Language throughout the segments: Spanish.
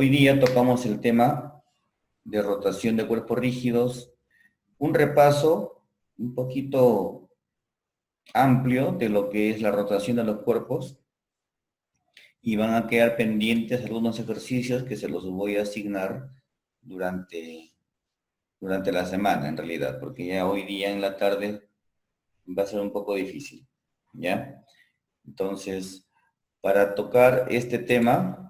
Hoy día tocamos el tema de rotación de cuerpos rígidos, un repaso un poquito amplio de lo que es la rotación de los cuerpos y van a quedar pendientes algunos ejercicios que se los voy a asignar durante la semana en realidad, porque ya hoy día en la tarde va a ser un poco difícil, ¿ya? Entonces, para tocar este tema,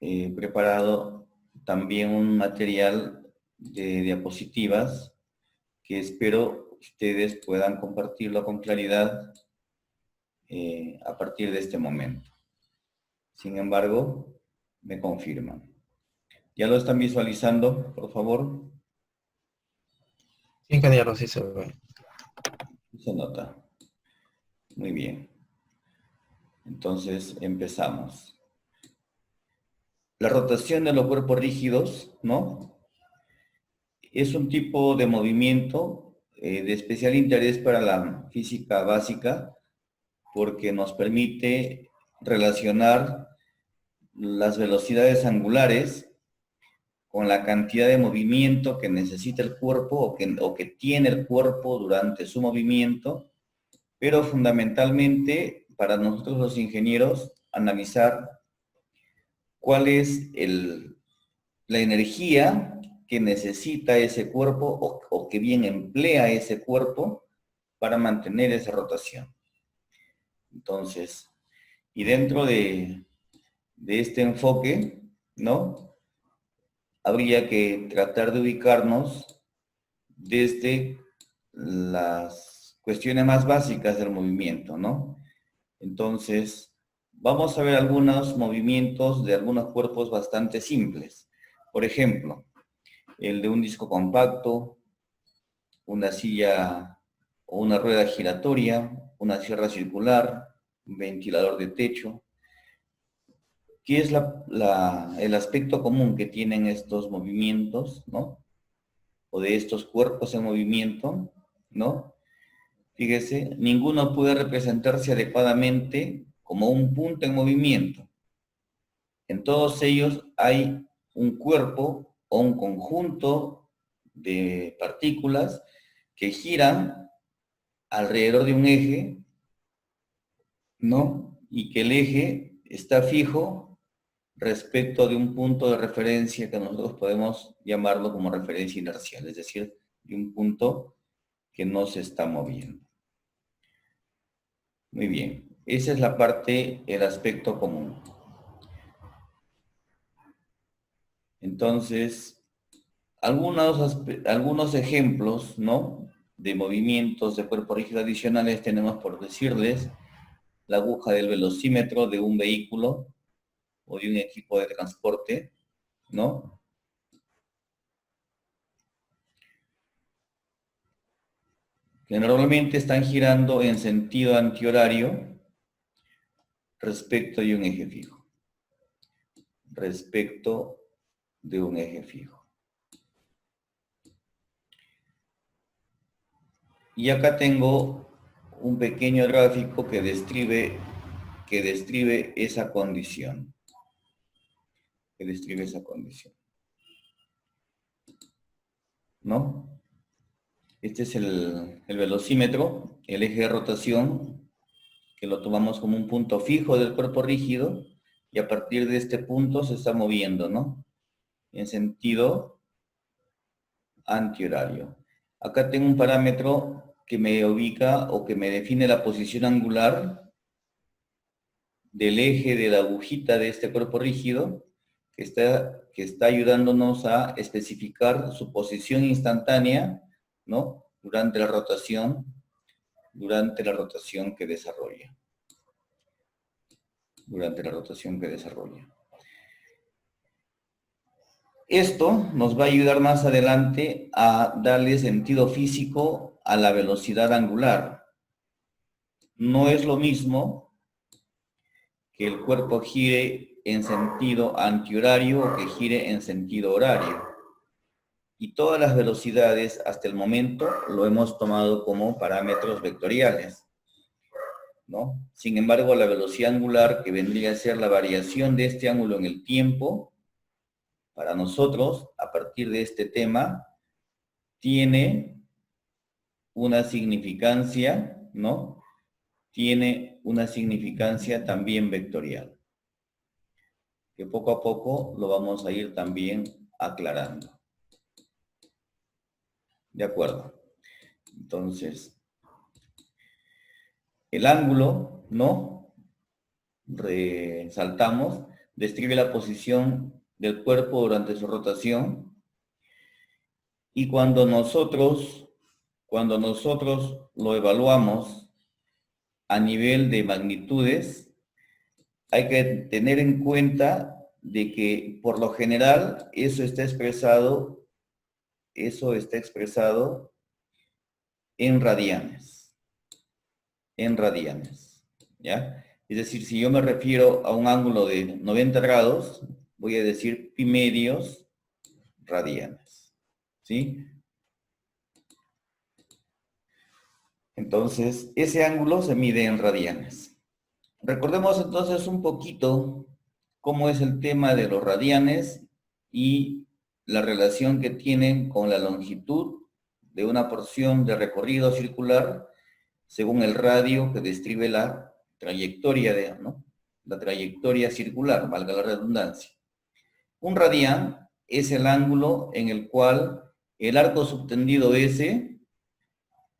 he preparado también un material de diapositivas que espero ustedes puedan compartirlo con claridad a partir de este momento. Sin embargo, me confirman. ¿Ya lo están visualizando, por favor? Sí, ingeniero, sí se ve. Se nota. Muy bien. Entonces, empezamos. La rotación de los cuerpos rígidos, ¿no? Es un tipo de movimiento de especial interés para la física básica porque nos permite relacionar las velocidades angulares con la cantidad de movimiento que necesita el cuerpo o que tiene el cuerpo durante su movimiento, pero fundamentalmente para nosotros los ingenieros analizar cuál es la energía que necesita ese cuerpo o que bien emplea ese cuerpo para mantener esa rotación. Entonces, y dentro de este enfoque, ¿no? Habría que tratar de ubicarnos desde las cuestiones más básicas del movimiento, ¿no? Entonces, vamos a ver algunos movimientos de algunos cuerpos bastante simples. Por ejemplo, el de un disco compacto, una silla o una rueda giratoria, una sierra circular, un ventilador de techo. ¿Qué es el aspecto común que tienen estos movimientos, ¿no? O de estos cuerpos en movimiento, ¿no? Fíjese, ninguno puede representarse adecuadamente como un punto en movimiento. En todos ellos hay un cuerpo o un conjunto de partículas que giran alrededor de un eje, ¿no? Y que el eje está fijo respecto de un punto de referencia que nosotros podemos llamarlo como referencia inercial, es decir, de un punto que no se está moviendo. Muy bien, esa es la parte, el aspecto común. Entonces, algunos ejemplos, ¿no? De movimientos de cuerpo rígido adicionales tenemos, por decirles, la aguja del velocímetro de un vehículo o de un equipo de transporte, ¿no? Que normalmente están girando en sentido antihorario respecto de un eje fijo. Respecto de un eje fijo. Y acá tengo un pequeño gráfico que describe esa condición. ¿No? Este es el velocímetro, el eje de rotación, que lo tomamos como un punto fijo del cuerpo rígido, y a partir de este punto se está moviendo, ¿no? En sentido antihorario. Acá tengo un parámetro que me ubica o que me define la posición angular del eje de la agujita de este cuerpo rígido, que está ayudándonos a especificar su posición instantánea, ¿no? Durante la rotación que desarrolla. Esto nos va a ayudar más adelante a darle sentido físico a la velocidad angular. No es lo mismo que el cuerpo gire en sentido antihorario o que gire en sentido horario. Y todas las velocidades hasta el momento lo hemos tomado como parámetros vectoriales, ¿no? Sin embargo, la velocidad angular, que vendría a ser la variación de este ángulo en el tiempo, para nosotros, a partir de este tema, tiene una significancia, ¿no? Tiene una significancia también vectorial, que poco a poco lo vamos a ir también aclarando. ¿De acuerdo? Entonces, el ángulo, ¿no? Resaltamos, describe la posición del cuerpo durante su rotación, y cuando nosotros lo evaluamos a nivel de magnitudes, hay que tener en cuenta de que por lo general eso está expresado en radianes, ¿ya? Es decir, si yo me refiero a un ángulo de 90 grados, voy a decir pi medios radianes, ¿sí? Entonces, ese ángulo se mide en radianes. Recordemos entonces un poquito cómo es el tema de los radianes y la relación que tienen con la longitud de una porción de recorrido circular según el radio que describe la trayectoria ¿no? La trayectoria circular, valga la redundancia. Un radián es el ángulo en el cual el arco subtendido S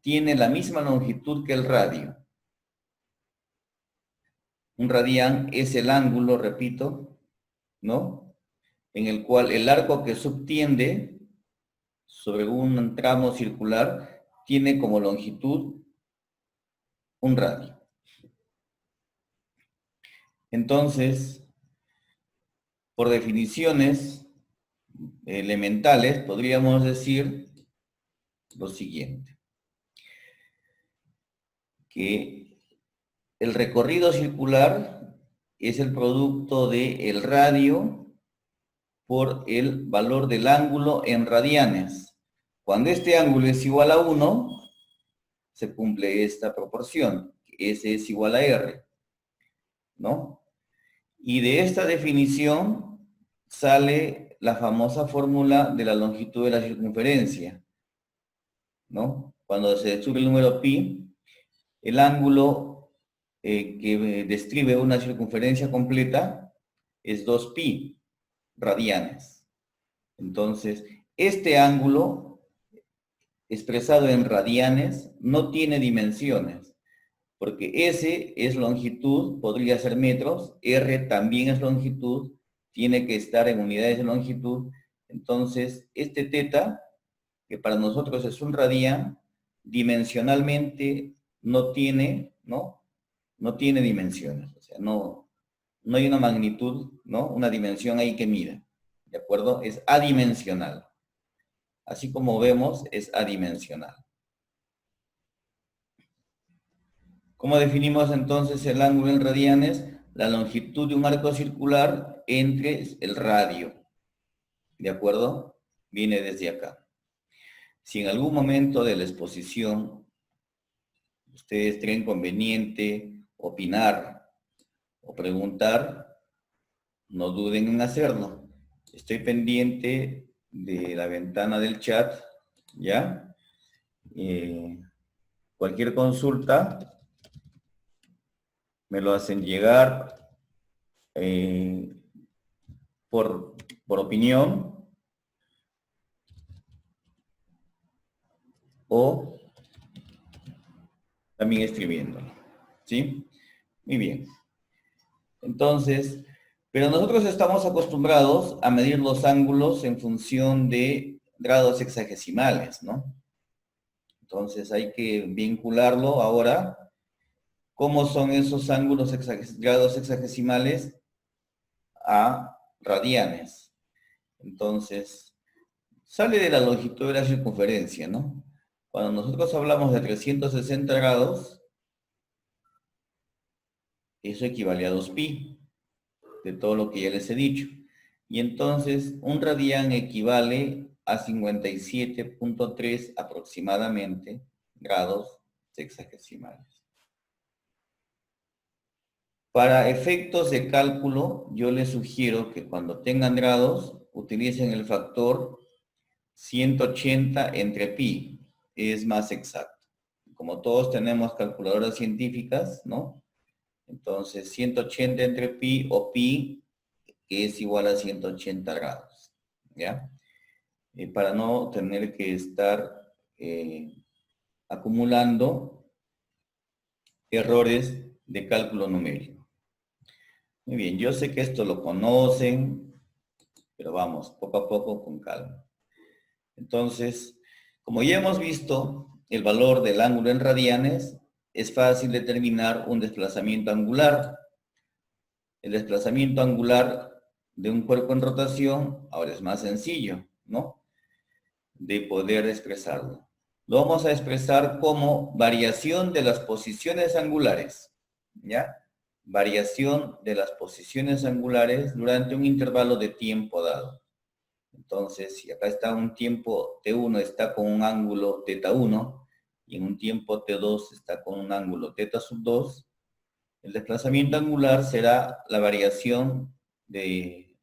tiene la misma longitud que el radio. Un radián es el ángulo, repito, ¿no? En el cual el arco que subtiende sobre un tramo circular tiene como longitud un radio. Entonces, por definiciones elementales, podríamos decir lo siguiente, que el recorrido circular es el producto del radio por el valor del ángulo en radianes. Cuando este ángulo es igual a 1, se cumple esta proporción, S es igual a R, ¿no? Y de esta definición sale la famosa fórmula de la longitud de la circunferencia, ¿no? Cuando se descubre el número pi, el ángulo que describe una circunferencia completa es 2pi radianes. Entonces, este ángulo expresado en radianes no tiene dimensiones, porque S es longitud, podría ser metros, R también es longitud, tiene que estar en unidades de longitud. Entonces, este teta, que para nosotros es un radián, dimensionalmente no tiene, ¿no? No tiene dimensiones, o sea, no hay una magnitud, ¿no? Una dimensión ahí que mida, ¿de acuerdo? Es adimensional. Así como vemos, es adimensional. ¿Cómo definimos entonces el ángulo en radianes? La longitud de un arco circular entre el radio, ¿de acuerdo? Viene desde acá. Si en algún momento de la exposición ustedes creen conveniente opinar o preguntar, no duden en hacerlo. Estoy pendiente de la ventana del chat, ¿ya? Cualquier consulta me lo hacen llegar por opinión o también escribiéndolo, ¿sí? Muy bien. Entonces, pero nosotros estamos acostumbrados a medir los ángulos en función de grados sexagesimales, ¿no? Entonces hay que vincularlo ahora. ¿Cómo son esos ángulos grados sexagesimales? A radianes. Entonces, sale de la longitud de la circunferencia, ¿no? Cuando nosotros hablamos de 360 grados, eso equivale a 2pi, de todo lo que ya les he dicho. Y entonces, un radián equivale a 57.3 aproximadamente grados sexagesimales. Para efectos de cálculo, yo les sugiero que cuando tengan grados, utilicen el factor 180 entre pi. Es más exacto. Como todos tenemos calculadoras científicas, ¿no? Entonces, 180 entre pi o pi es igual a 180 grados, ¿ya? Para no tener que estar acumulando errores de cálculo numérico. Muy bien, yo sé que esto lo conocen, pero vamos, poco a poco, con calma. Entonces, como ya hemos visto el valor del ángulo en radianes, es fácil determinar un desplazamiento angular. El desplazamiento angular de un cuerpo en rotación ahora es más sencillo, ¿no? De poder expresarlo. Lo vamos a expresar como variación de las posiciones angulares, ¿ya? Variación de las posiciones angulares durante un intervalo de tiempo dado. Entonces, si acá está un tiempo T1 está con un ángulo θ1 y en un tiempo T2 está con un ángulo θ2, el desplazamiento angular será la variación de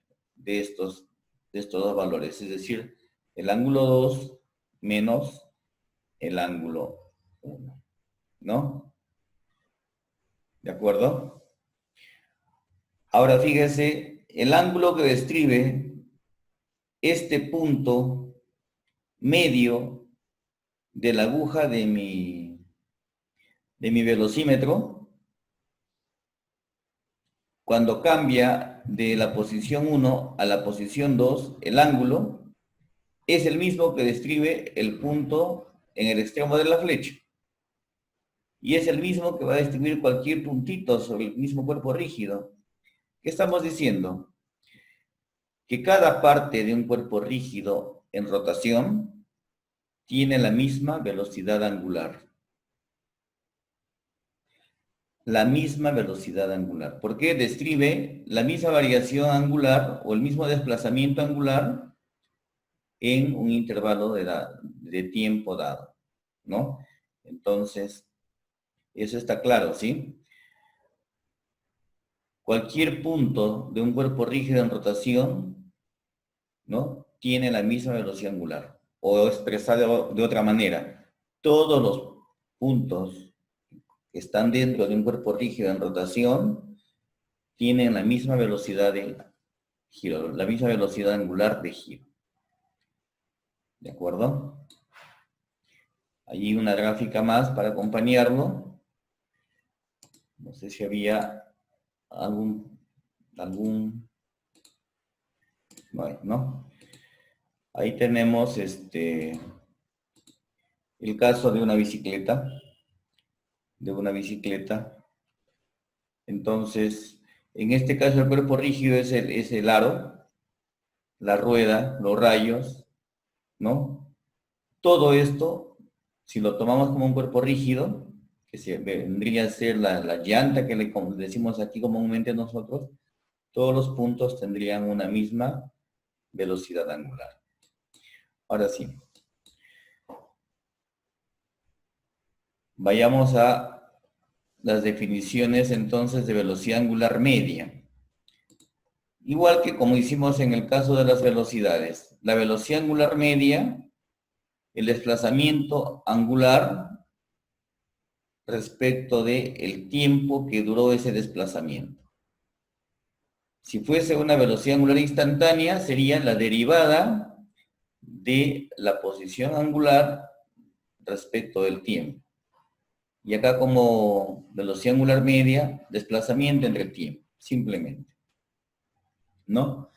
estos dos valores, es decir, el ángulo 2 menos el ángulo 1, ¿no? ¿De acuerdo? Ahora fíjese, el ángulo que describe este punto medio de la aguja de mi velocímetro, cuando cambia de la posición 1 a la posición 2, el ángulo es el mismo que describe el punto en el extremo de la flecha. Y es el mismo que va a describir cualquier puntito sobre el mismo cuerpo rígido. ¿Qué estamos diciendo? Que cada parte de un cuerpo rígido en rotación tiene la misma velocidad angular. La misma velocidad angular. Porque describe la misma variación angular o el mismo desplazamiento angular en un intervalo de tiempo dado, ¿no? Entonces, eso está claro, ¿sí? Cualquier punto de un cuerpo rígido en rotación, ¿no? Tiene la misma velocidad angular. O expresado de otra manera, todos los puntos que están dentro de un cuerpo rígido en rotación tienen la misma velocidad de giro, la misma velocidad angular de giro. ¿De acuerdo? Allí una gráfica más para acompañarlo. No sé si había algún, bueno, ¿no? Ahí tenemos el caso de una bicicleta, Entonces, en este caso el cuerpo rígido es el aro, la rueda, los rayos, ¿no? Todo esto, si lo tomamos como un cuerpo rígido, que vendría a ser la llanta que le decimos aquí comúnmente nosotros, todos los puntos tendrían una misma velocidad angular. Ahora sí. Vayamos a las definiciones entonces de velocidad angular media. Igual que como hicimos en el caso de las velocidades. La velocidad angular media, el desplazamiento angular respecto del tiempo que duró ese desplazamiento. Si fuese una velocidad angular instantánea, sería la derivada de la posición angular respecto del tiempo. Y acá como velocidad angular media, desplazamiento entre el tiempo, simplemente. ¿No?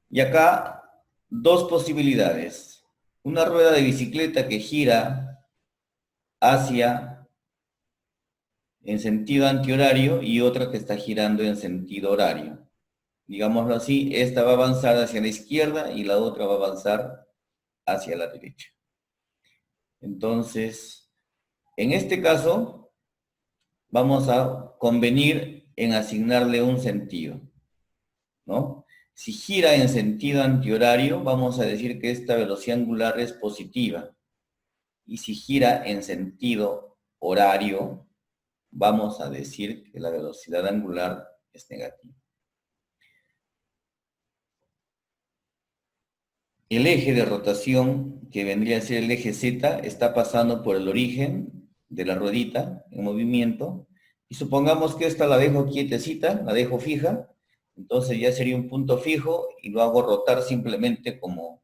Y acá, dos posibilidades. Una rueda de bicicleta que gira en sentido antihorario y otra que está girando en sentido horario. Digámoslo así, esta va a avanzar hacia la izquierda y la otra va a avanzar hacia la derecha. Entonces, en este caso, vamos a convenir en asignarle un sentido, ¿no? Si gira en sentido antihorario, vamos a decir que esta velocidad angular es positiva. Y si gira en sentido horario, vamos a decir que la velocidad angular es negativa. El eje de rotación, que vendría a ser el eje Z, está pasando por el origen de la ruedita en movimiento. Y supongamos que esta la dejo quietecita, la dejo fija. Entonces ya sería un punto fijo y lo hago rotar simplemente como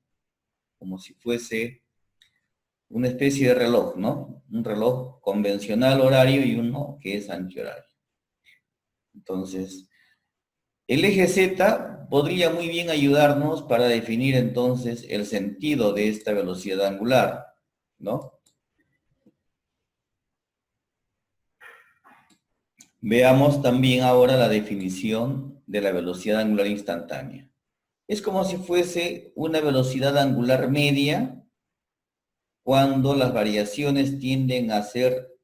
si fuese una especie de reloj, ¿no? Un reloj convencional horario y uno que es antihorario. Entonces, el eje Z podría muy bien ayudarnos para definir entonces el sentido de esta velocidad angular, ¿no? Veamos también ahora la definición de la velocidad angular instantánea. Es como si fuese una velocidad angular media cuando las variaciones tienden a ser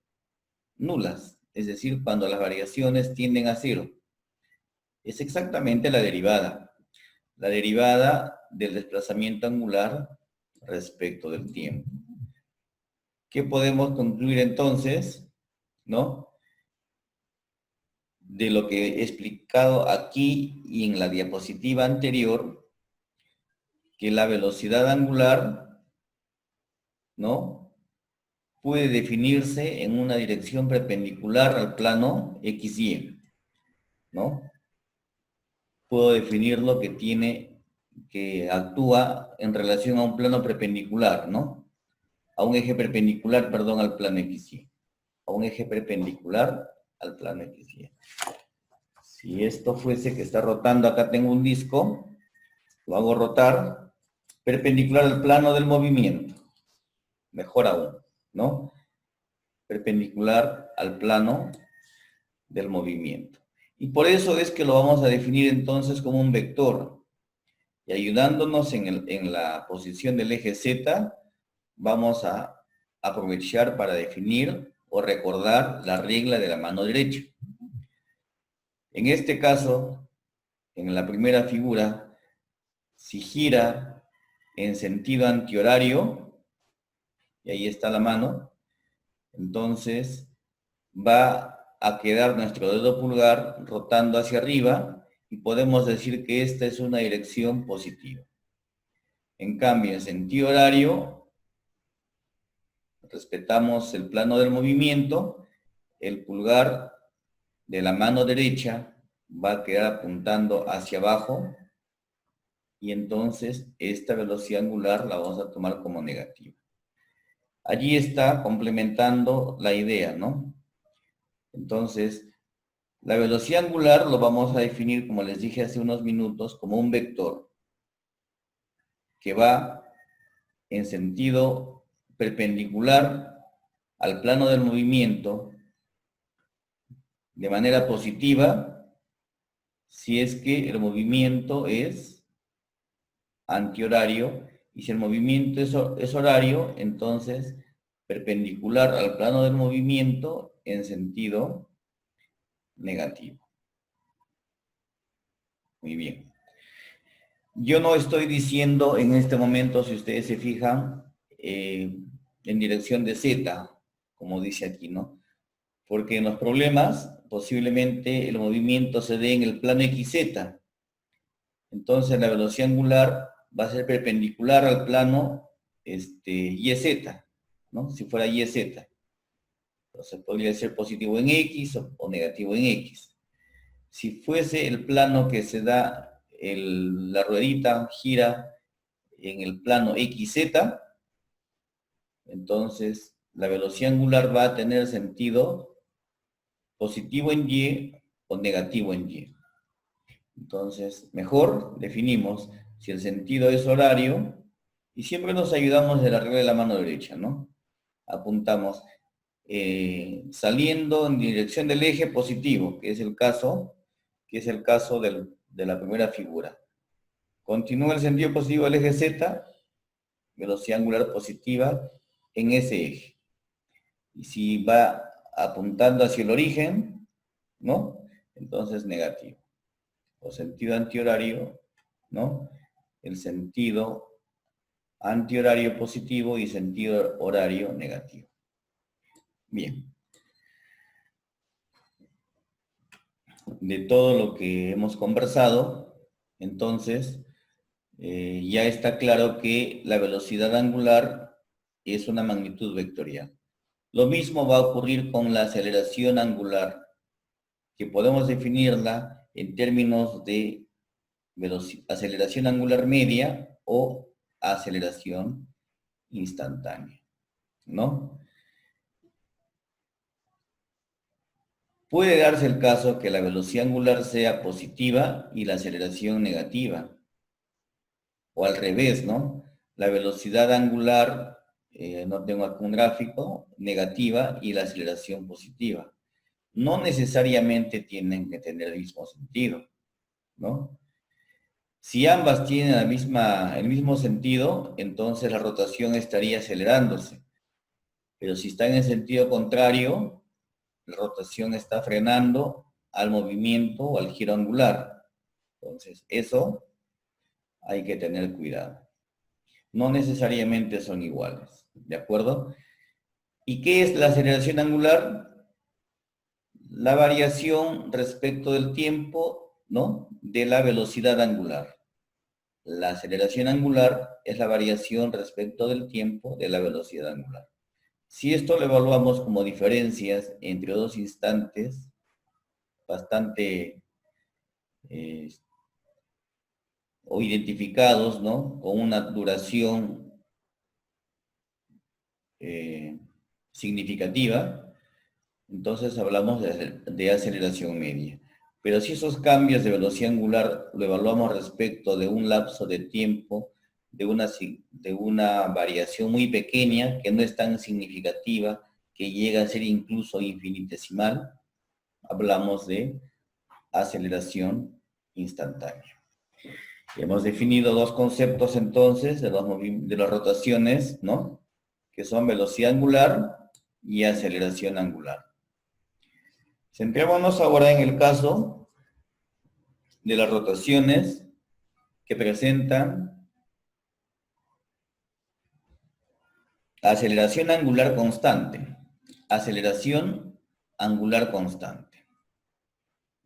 nulas, es decir, cuando las variaciones tienden a cero. Es exactamente la derivada del desplazamiento angular respecto del tiempo. ¿Qué podemos concluir entonces, no? De lo que he explicado aquí y en la diapositiva anterior, que la velocidad angular, ¿no? Puede definirse en una dirección perpendicular al plano XY, ¿no? Puedo definirlo que actúa en relación a un plano perpendicular, ¿no? A un eje perpendicular, perdón, al plano XY. A un eje perpendicular al plano XY. Si esto fuese que está rotando, acá tengo un disco, lo hago rotar perpendicular al plano del movimiento. Mejor aún, ¿no? Perpendicular al plano del movimiento. Y por eso es que lo vamos a definir entonces como un vector. Y ayudándonos en la posición del eje Z, vamos a aprovechar para definir o recordar la regla de la mano derecha. En este caso, en la primera figura, si gira en sentido antihorario, y ahí está la mano, entonces va a quedar nuestro dedo pulgar rotando hacia arriba y podemos decir que esta es una dirección positiva. En cambio, en sentido horario, respetamos el plano del movimiento, el pulgar de la mano derecha va a quedar apuntando hacia abajo y entonces esta velocidad angular la vamos a tomar como negativa. Allí está complementando la idea, ¿no? Entonces, la velocidad angular lo vamos a definir, como les dije hace unos minutos, como un vector que va en sentido perpendicular al plano del movimiento de manera positiva si es que el movimiento es antihorario y si el movimiento es horario, entonces perpendicular al plano del movimiento en sentido negativo. Muy bien. Yo no estoy diciendo en este momento, si ustedes se fijan, en dirección de Z, como dice aquí, ¿no? Porque en los problemas posiblemente el movimiento se dé en el plano XZ. Entonces la velocidad angular va a ser perpendicular al plano YZ, ¿no? Si fuera YZ. Entonces podría ser positivo en X o negativo en X. Si fuese el plano que se da, la ruedita gira en el plano XZ, entonces la velocidad angular va a tener sentido positivo en Y o negativo en Y. Entonces, mejor definimos si el sentido es horario y siempre nos ayudamos de la regla de la mano derecha, ¿no? Apuntamos saliendo en dirección del eje positivo, que es el caso de la primera figura. Continúa el sentido positivo del eje Z, velocidad angular positiva en ese eje. Y si va apuntando hacia el origen, ¿no? Entonces negativo. O sentido antihorario, ¿no? El sentido antihorario positivo y sentido horario negativo. Bien. de todo lo que hemos conversado, entonces ya está claro que la velocidad angular es una magnitud vectorial. Lo mismo va a ocurrir con la aceleración angular, que podemos definirla en términos de aceleración angular media o aceleración instantánea, ¿no? Puede darse el caso que la velocidad angular sea positiva y la aceleración negativa, o al revés, ¿no? La velocidad angular, no tengo aquí un gráfico, negativa y la aceleración positiva. No necesariamente tienen que tener el mismo sentido, ¿no? Si ambas tienen el mismo sentido, entonces la rotación estaría acelerándose. Pero si está en el sentido contrario, la rotación está frenando al movimiento o al giro angular. Entonces, eso hay que tener cuidado. No necesariamente son iguales, ¿de acuerdo? ¿Y qué es la aceleración angular? La variación respecto del tiempo, ¿no? De la velocidad angular. La aceleración angular es la variación respecto del tiempo de la velocidad angular. Si esto lo evaluamos como diferencias entre dos instantes bastante o identificados, ¿no? Con una duración significativa, entonces hablamos de aceleración media. Pero si esos cambios de velocidad angular lo evaluamos respecto de un lapso de tiempo, de una variación muy pequeña, que no es tan significativa, que llega a ser incluso infinitesimal, hablamos de aceleración instantánea. Hemos definido dos conceptos entonces de las rotaciones, ¿no? Que son velocidad angular y aceleración angular. Centrémonos ahora en el caso de las rotaciones que presentan aceleración angular constante. Aceleración angular constante.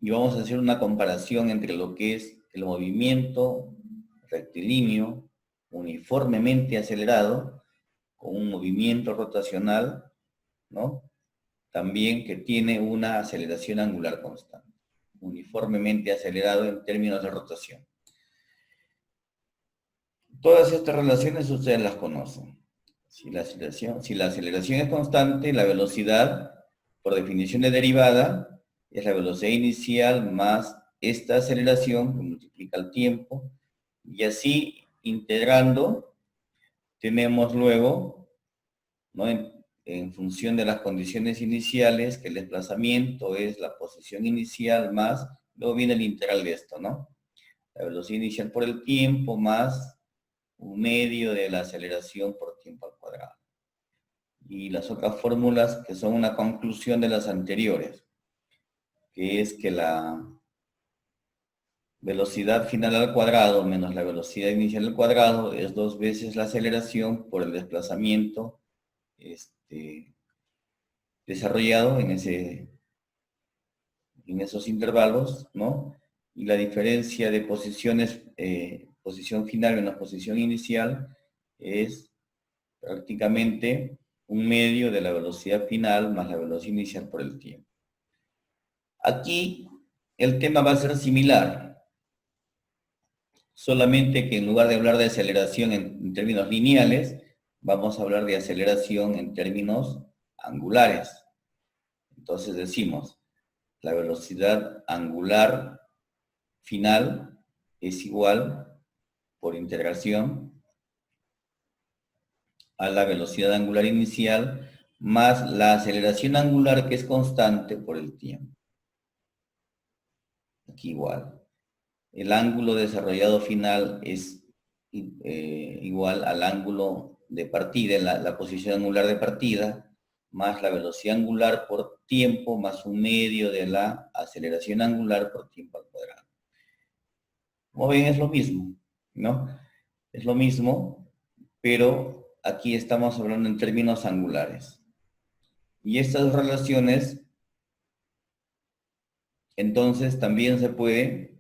Y vamos a hacer una comparación entre lo que es el movimiento rectilíneo uniformemente acelerado con un movimiento rotacional, ¿no? También que tiene una aceleración angular constante, uniformemente acelerado en términos de rotación. Todas estas relaciones ustedes las conocen. Si la aceleración es constante, la velocidad, por definición de derivada, es la velocidad inicial más esta aceleración que multiplica el tiempo, y así integrando, tenemos luego, ¿no? En función de las condiciones iniciales, que el desplazamiento es la posición inicial más, luego viene el integral de esto, ¿no? La velocidad inicial por el tiempo más un medio de la aceleración por tiempo al cuadrado. Y las otras fórmulas que son una conclusión de las anteriores, que es que la velocidad final al cuadrado menos la velocidad inicial al cuadrado es 2 veces la aceleración por el desplazamiento desarrollado en esos intervalos, ¿no? Y la diferencia de posiciones, posición final menos posición inicial, es prácticamente un medio de la velocidad final más la velocidad inicial por el tiempo. Aquí el tema va a ser similar, solamente que en lugar de hablar de aceleración en términos lineales, vamos a hablar de aceleración en términos angulares. Entonces decimos, la velocidad angular final es igual, por integración, a la velocidad angular inicial más la aceleración angular, que es constante, por el tiempo. Aquí igual. El ángulo desarrollado final es igual al ángulo de partida, la posición angular de partida, más la velocidad angular por tiempo, más un medio de la aceleración angular por tiempo al cuadrado. Como ven, es lo mismo, ¿no? Es lo mismo, pero aquí estamos hablando en términos angulares. Y estas relaciones entonces también se puede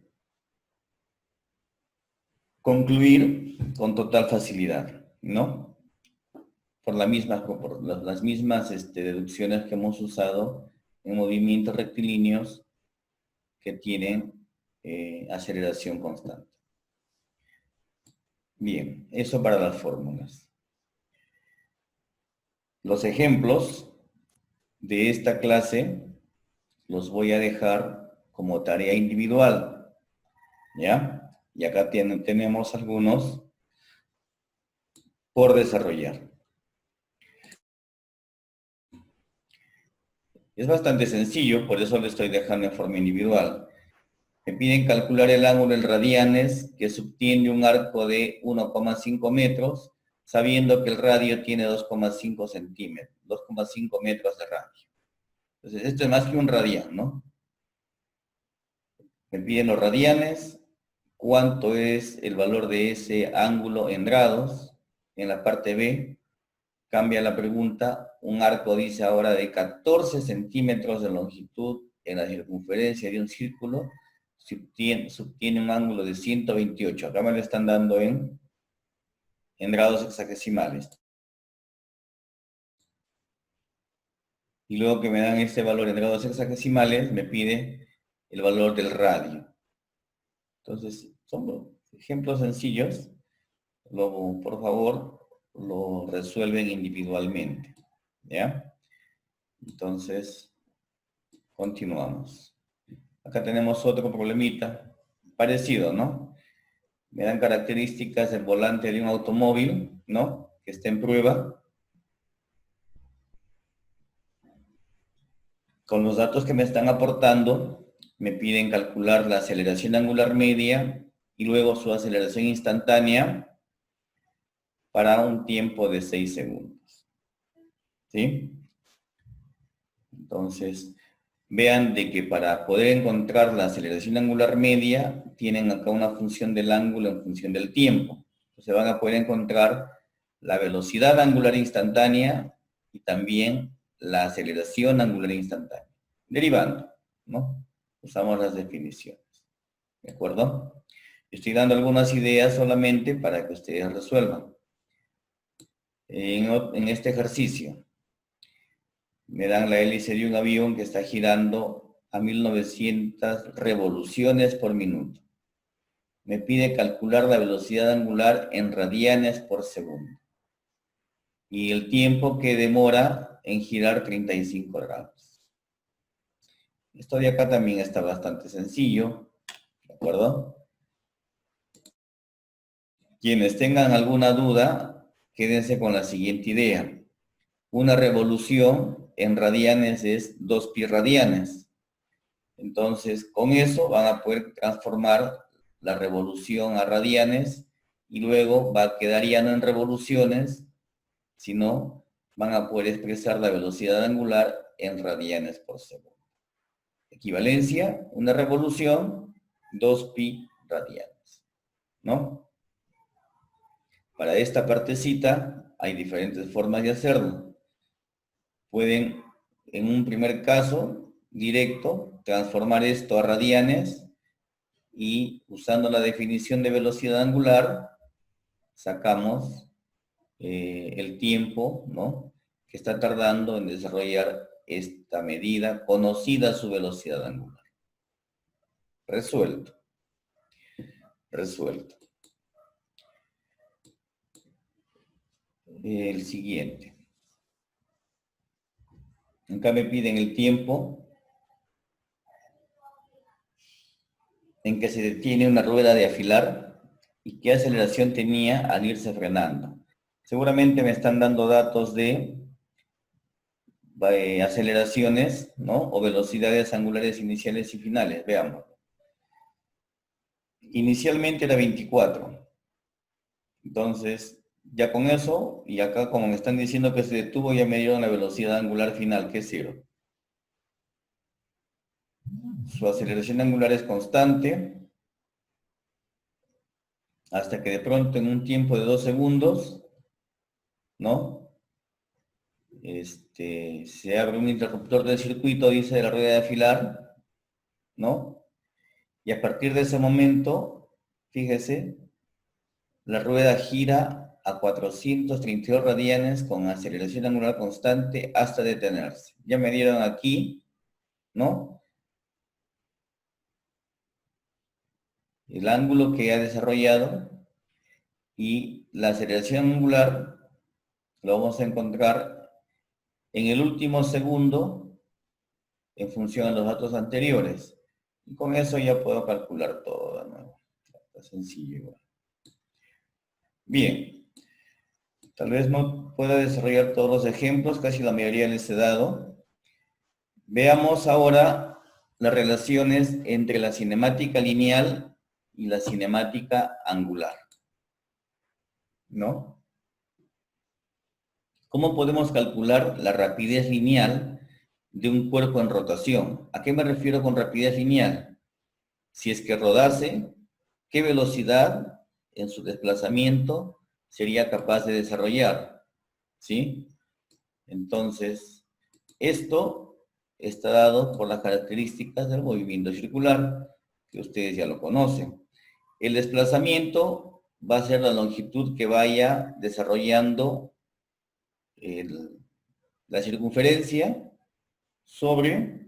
concluir con total facilidad, ¿no? Por las mismas deducciones que hemos usado en movimientos rectilíneos que tienen aceleración constante. Bien, eso para las fórmulas. Los ejemplos de esta clase los voy a dejar como tarea individual, ¿ya? Y acá tenemos algunos por desarrollar. Es bastante sencillo, por eso lo estoy dejando en forma individual. Me piden calcular el ángulo en radianes que subtiende un arco de 1,5 metros, sabiendo que el radio tiene 2,5 centímetros, 2,5 metros de radio. Entonces, esto es más que un radián, ¿no? Me piden los radianes, cuánto es el valor de ese ángulo en grados. En la parte B, cambia la pregunta, un arco dice ahora de 14 centímetros de longitud en la circunferencia de un círculo, subtiene un ángulo de 128. Acá me lo están dando en grados hexagesimales. Y luego que me dan este valor en grados hexagesimales, me pide el valor del radio. Entonces, son ejemplos sencillos. Luego, por favor, lo resuelven individualmente. ¿Ya? Entonces, continuamos. Acá tenemos otro problemita parecido, ¿no? Me dan características del volante de un automóvil, ¿no? Que está en prueba. Con los datos que me están aportando, me piden calcular la aceleración angular media y luego su aceleración instantánea para un tiempo de 6 segundos. ¿Sí? Entonces, vean de que para poder encontrar la aceleración angular media, tienen acá una función del ángulo en función del tiempo. Entonces van a poder encontrar la velocidad angular instantánea y también la aceleración angular instantánea. Derivando, ¿no? Usamos las definiciones. ¿De acuerdo? Estoy dando algunas ideas solamente para que ustedes resuelvan. En este ejercicio, me dan la hélice de un avión que está girando a 1900 revoluciones por minuto. Me pide calcular la velocidad angular en radianes por segundo. Y el tiempo que demora en girar 35 grados. Esto de acá también está bastante sencillo, ¿de acuerdo? Quienes tengan alguna duda, quédense con la siguiente idea. Una revolución en radianes es 2 pi radianes. Entonces, con eso van a poder transformar la revolución a radianes y luego va a quedar ya no en revoluciones, sino van a poder expresar la velocidad angular en radianes por segundo. Equivalencia, una revolución, 2 pi radianes, ¿no? Para esta partecita hay diferentes formas de hacerlo. Pueden, en un primer caso, directo, transformar esto a radianes y usando la definición de velocidad angular, sacamos el tiempo, ¿no?, que está tardando en desarrollar esta medida, conocida su velocidad angular. Resuelto. Resuelto. El siguiente. Acá me piden el tiempo en que se detiene una rueda de afilar y qué aceleración tenía al irse frenando. Seguramente me están dando datos de aceleraciones, ¿no?, o velocidades angulares iniciales y finales. Veamos. Inicialmente era 24. Entonces, ya con eso, y acá como me están diciendo que se detuvo, ya me dieron la velocidad angular final, que es 0. Su aceleración angular es constante, hasta que de pronto en un tiempo de 2 segundos, ¿no?, se abre un interruptor del circuito, dice, de la rueda de afilar, ¿no? Y a partir de ese momento, fíjese, la rueda gira a 432 radianes con aceleración angular constante hasta detenerse. Ya me dieron aquí, ¿no? El ángulo que ha desarrollado y la aceleración angular lo vamos a encontrar en el último segundo en función de los datos anteriores. Y con eso ya puedo calcular todo de nuevo. Está sencillo igual. Bien. Tal vez no pueda desarrollar todos los ejemplos, casi la mayoría les he dado. Veamos ahora las relaciones entre la cinemática lineal y la cinemática angular, ¿no? ¿Cómo podemos calcular la rapidez lineal de un cuerpo en rotación? ¿A qué me refiero con rapidez lineal? Si es que rodase, ¿qué velocidad en su desplazamiento sería capaz de desarrollar? ¿Sí? Entonces, esto está dado por las características del movimiento circular, que ustedes ya lo conocen. El desplazamiento va a ser la longitud que vaya desarrollando la circunferencia sobre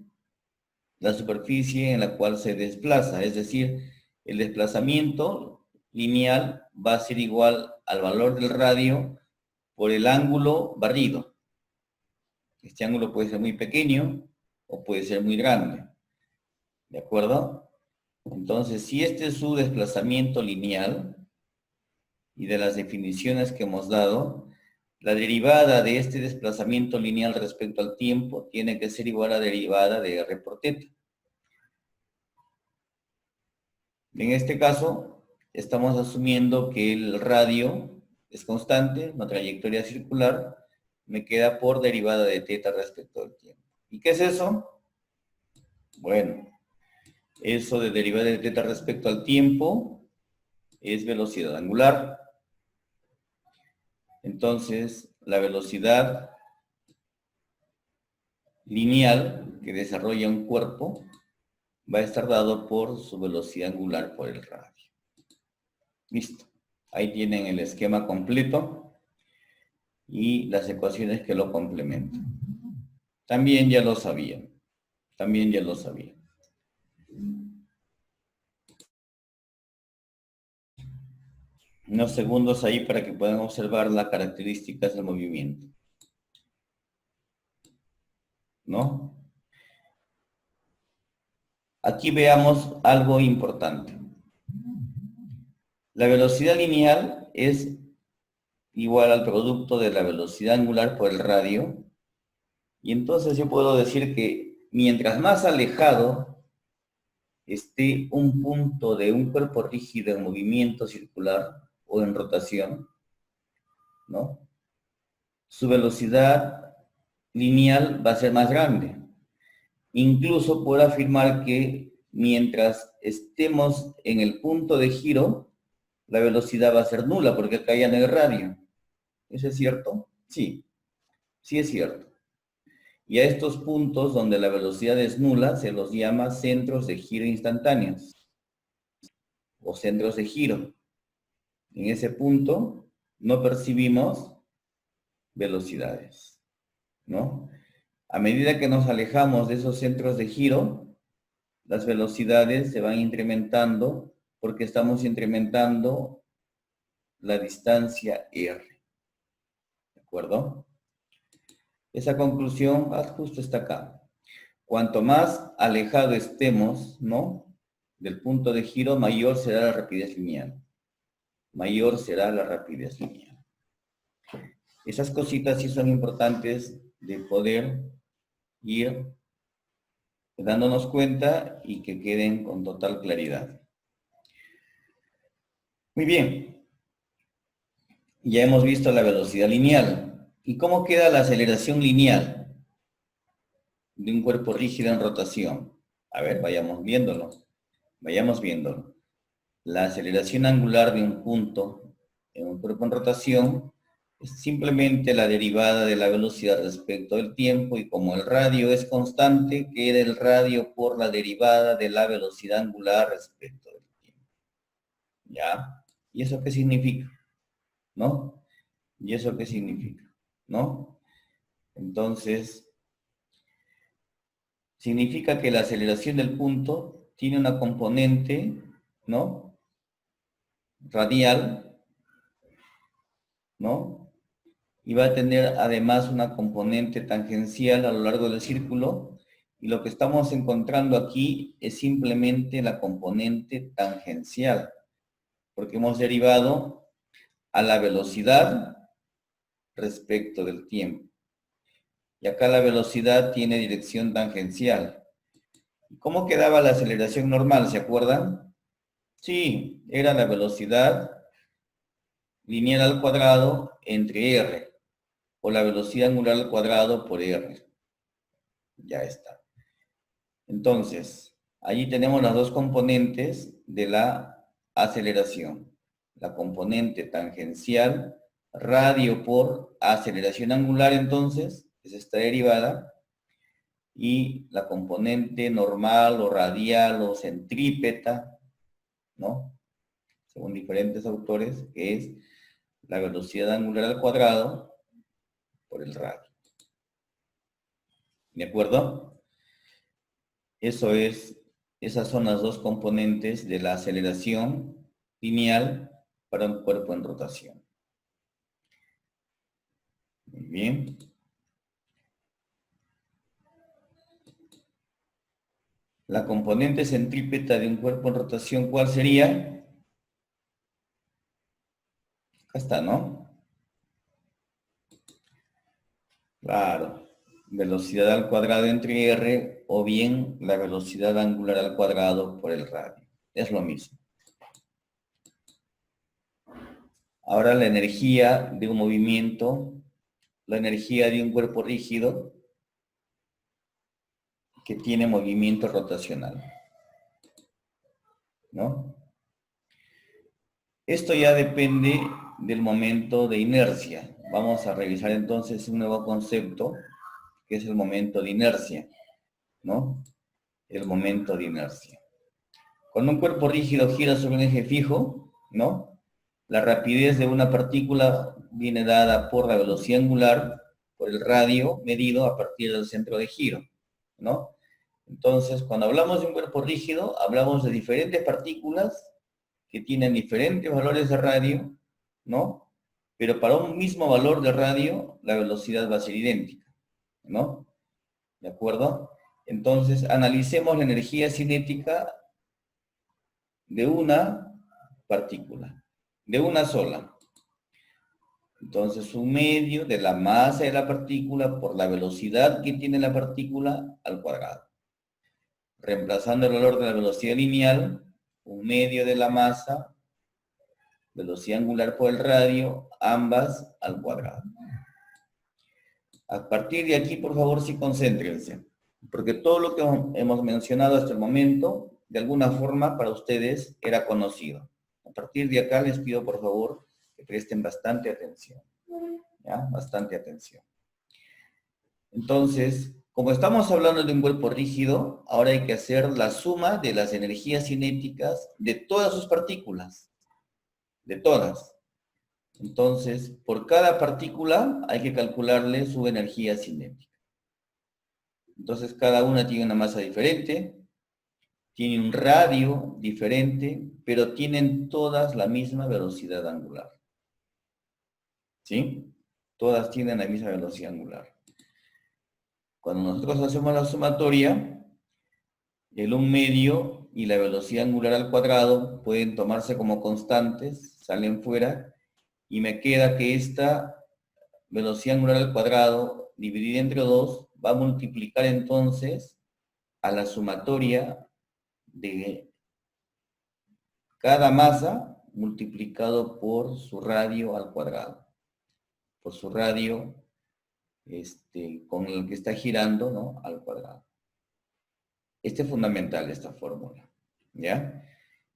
la superficie en la cual se desplaza. Es decir, el desplazamiento lineal va a ser igual al valor del radio por el ángulo barrido. Este ángulo puede ser muy pequeño o puede ser muy grande. ¿De acuerdo? Entonces, si este es su desplazamiento lineal y de las definiciones que hemos dado, la derivada de este desplazamiento lineal respecto al tiempo tiene que ser igual a la derivada de r por θ. En este caso, estamos asumiendo que el radio es constante, una trayectoria circular, me queda por derivada de θ respecto al tiempo. ¿Y qué es eso? Bueno, eso de derivada de θ respecto al tiempo es velocidad angular. Entonces, la velocidad lineal que desarrolla un cuerpo va a estar dado por su velocidad angular por el radio. Listo. Ahí tienen el esquema completo y las ecuaciones que lo complementan. También ya lo sabían. También ya lo sabían. Unos segundos ahí para que puedan observar las características del movimiento. ¿No? Aquí veamos algo importante. La velocidad lineal es igual al producto de la velocidad angular por el radio. Y entonces yo puedo decir que mientras más alejado esté un punto de un cuerpo rígido en movimiento circular o en rotación, ¿no? Su velocidad lineal va a ser más grande. Incluso puedo afirmar que mientras estemos en el punto de giro, la velocidad va a ser nula porque acá ya no hay radio. ¿Eso es cierto? Sí, sí es cierto. Y a estos puntos donde la velocidad es nula se los llama centros de giro instantáneos o centros de giro. En ese punto no percibimos velocidades, ¿no? A medida que nos alejamos de esos centros de giro, las velocidades se van incrementando porque estamos incrementando la distancia r. ¿De acuerdo? Esa conclusión justo está acá. Cuanto más alejado estemos, ¿no?, del punto de giro, mayor será la rapidez lineal. Mayor será la rapidez lineal. Esas cositas sí son importantes de poder ir dándonos cuenta y que queden con total claridad. Muy bien. Ya hemos visto la velocidad lineal. ¿Y cómo queda la aceleración lineal de un cuerpo rígido en rotación? A ver, vayamos viéndolo. Vayamos viéndolo. La aceleración angular de un punto en un cuerpo en rotación Es simplemente la derivada de la velocidad respecto del tiempo, y como el radio es constante, queda el radio por la derivada de la velocidad angular respecto del tiempo. ¿Ya? ¿Y eso qué significa? ¿No? ¿Y eso qué significa? ¿No? Entonces, significa que la aceleración del punto tiene una componente, ¿no? Radial, ¿no? Y va a tener además una componente tangencial a lo largo del círculo, y lo que estamos encontrando aquí es simplemente la componente tangencial, porque hemos derivado a la velocidad respecto del tiempo. Y acá la velocidad tiene dirección tangencial. ¿Cómo quedaba la aceleración normal? ¿Se acuerdan? Sí, era la velocidad lineal al cuadrado entre r, o la velocidad angular al cuadrado por r. Ya está. Entonces, allí tenemos las dos componentes de la aceleración. La componente tangencial, radio por aceleración angular, entonces, es esta derivada, y la componente normal o radial o centrípeta, ¿no? Según diferentes autores, que es la velocidad angular al cuadrado por el radio. ¿De acuerdo? Esas son las dos componentes de la aceleración lineal para un cuerpo en rotación. Muy bien. La componente centrípeta de un cuerpo en rotación, ¿cuál sería? Acá está, ¿no? Claro. Velocidad al cuadrado entre r, o bien la velocidad angular al cuadrado por el radio. Es lo mismo. Ahora la energía de un movimiento, la energía de un cuerpo rígido que tiene movimiento rotacional, ¿no? Esto ya depende del momento de inercia. Vamos a revisar entonces un nuevo concepto, que es el momento de inercia, ¿no? El momento de inercia. Cuando un cuerpo rígido gira sobre un eje fijo, ¿no? La rapidez de una partícula viene dada por la velocidad angular, por el radio medido a partir del centro de giro, ¿no? Entonces, cuando hablamos de un cuerpo rígido, hablamos de diferentes partículas que tienen diferentes valores de radio, ¿no? Pero para un mismo valor de radio, la velocidad va a ser idéntica, ¿no? ¿De acuerdo? Entonces, analicemos la energía cinética de una partícula, de una sola. Entonces, un medio de la masa de la partícula por la velocidad que tiene la partícula al cuadrado. Reemplazando el valor de la velocidad lineal, un medio de la masa, velocidad angular por el radio, ambas al cuadrado. A partir de aquí, por favor, sí concéntrense, porque todo lo que hemos mencionado hasta el momento, de alguna forma, para ustedes era conocido. A partir de acá les pido, por favor, que presten bastante atención. ¿Ya? Bastante atención. Entonces, como estamos hablando de un cuerpo rígido, ahora hay que hacer la suma de las energías cinéticas de todas sus partículas. De todas. Entonces, por cada partícula hay que calcularle su energía cinética. Entonces, cada una tiene una masa diferente, tiene un radio diferente, pero tienen todas la misma velocidad angular. ¿Sí? Todas tienen la misma velocidad angular. Cuando nosotros hacemos la sumatoria, el 1/2 y la velocidad angular al cuadrado pueden tomarse como constantes, salen fuera, y me queda que esta velocidad angular al cuadrado dividida entre 2 va a multiplicar entonces a la sumatoria de cada masa multiplicado por su radio al cuadrado, por su radio con el que está girando, ¿no? Al cuadrado. Este es fundamental, esta fórmula, ¿ya?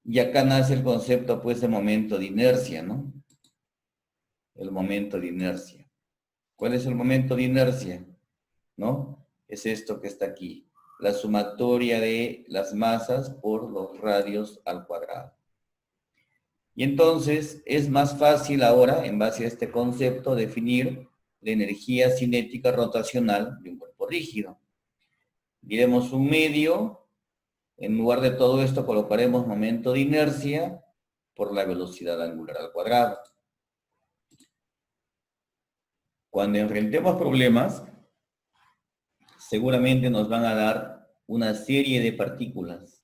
Y acá nace el concepto, pues, de momento de inercia, ¿no? el momento de inercia. ¿Cuál es el momento de inercia? ¿No? Es esto que está aquí, la sumatoria de las masas por los radios al cuadrado. Y entonces es más fácil ahora, en base a este concepto, definir la energía cinética rotacional de un cuerpo rígido. Diremos un medio, en lugar de todo esto colocaremos momento de inercia por la velocidad angular al cuadrado. Cuando enfrentemos problemas, seguramente nos van a dar una serie de partículas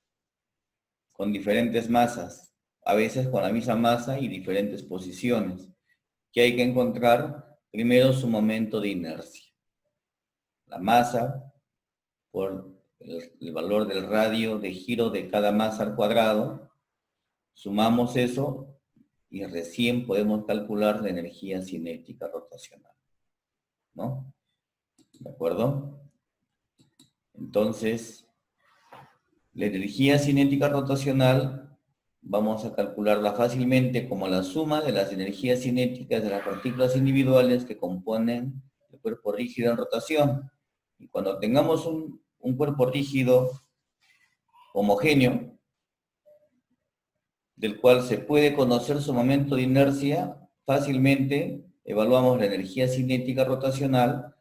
con diferentes masas, a veces con la misma masa y diferentes posiciones, que hay que encontrar primero su momento de inercia. La masa por el valor del radio de giro de cada masa al cuadrado, sumamos eso y recién podemos calcular la energía cinética rotacional, ¿no? ¿De acuerdo? Entonces, la energía cinética rotacional vamos a calcularla fácilmente como la suma de las energías cinéticas de las partículas individuales que componen el cuerpo rígido en rotación. Y cuando tengamos un cuerpo rígido homogéneo, del cual se puede conocer su momento de inercia, fácilmente evaluamos la energía cinética rotacional